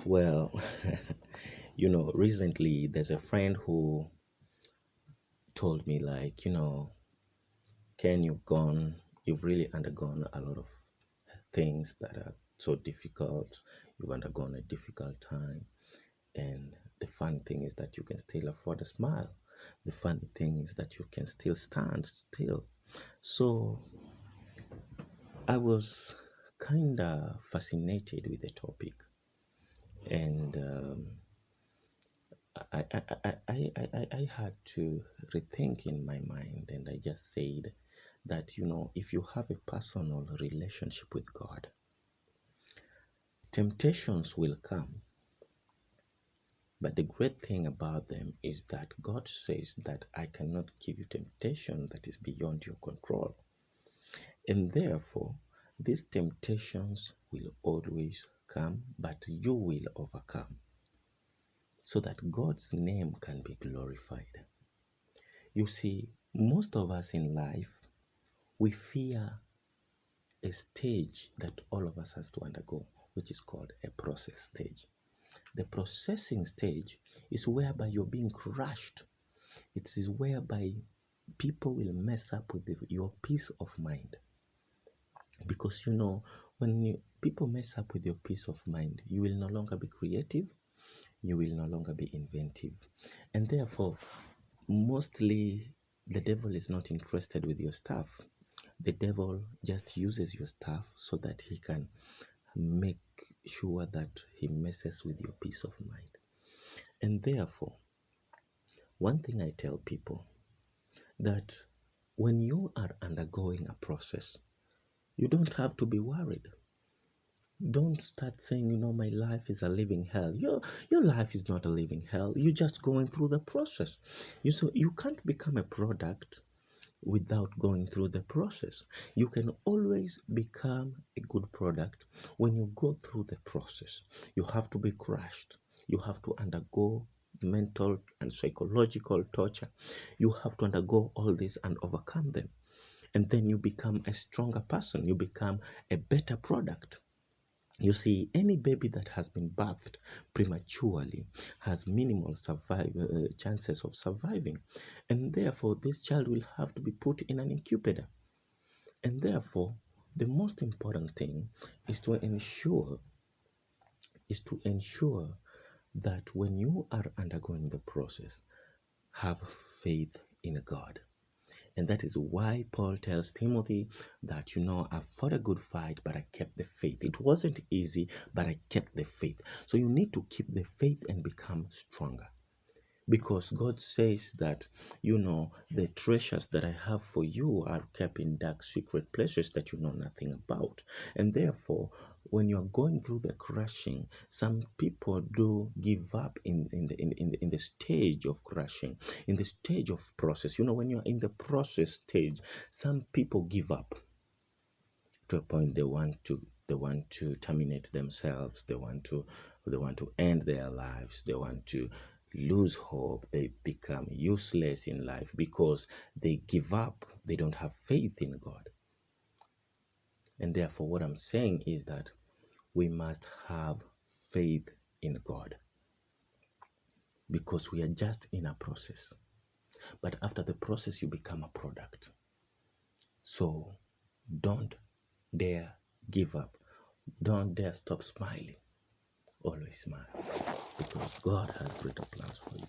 Well, recently there's a friend who told me, like, Ken, you've really undergone a lot of things that are so difficult. You've undergone a difficult time. And the funny thing is that you can still afford a smile. The funny thing is that you can still stand still. So I was kind of fascinated with the topic. And I had to rethink in my mind, and I just said that, if you have a personal relationship with God, temptations will come. But the great thing about them is that God says that I cannot give you temptation that is beyond your control. And therefore, these temptations will always come, but you will overcome so that God's name can be glorified. You see, most of us in life, we fear a stage that all of us has to undergo, which is called a process stage. The processing stage is whereby you're being crushed. It is whereby people will mess up with your peace of mind. Because when people mess up with your peace of mind, you will no longer be creative, you will no longer be inventive. And therefore, mostly the devil is not interested with your stuff. The devil just uses your stuff so that he can make sure that he messes with your peace of mind. And therefore, one thing I tell people, that when you are undergoing a process, you don't have to be worried. Don't start saying, my life is a living hell. Your life is not a living hell. You're just going through the process. You can't become a product without going through the process. You can always become a good product when you go through the process. You have to be crushed. You have to undergo mental and psychological torture. You have to undergo all this and overcome them. And then you become a stronger person. You become a better product. You see, any baby that has been birthed prematurely has minimal chances of surviving. And therefore, this child will have to be put in an incubator. And therefore, the most important thing is to ensure that when you are undergoing the process, have faith in God. And that is why Paul tells Timothy that, I've fought a good fight, but I kept the faith. It wasn't easy, but I kept the faith. So you need to keep the faith and become stronger. Because God says that, the treasures that I have for you are kept in dark, secret places that you know nothing about. And therefore, when you're going through the crushing, some people do give up in the stage of crushing, in the stage of process. When you're in the process stage, some people give up to a point they want to terminate themselves, they want to end their lives, they want to lose hope, they become useless in life because they give up, they don't have faith in God. And therefore, what I'm saying is that we must have faith in God, because we are just in a process. But after the process, you become a product. So don't dare give up. Don't dare stop smiling. Always smile, because God has greater plans for you.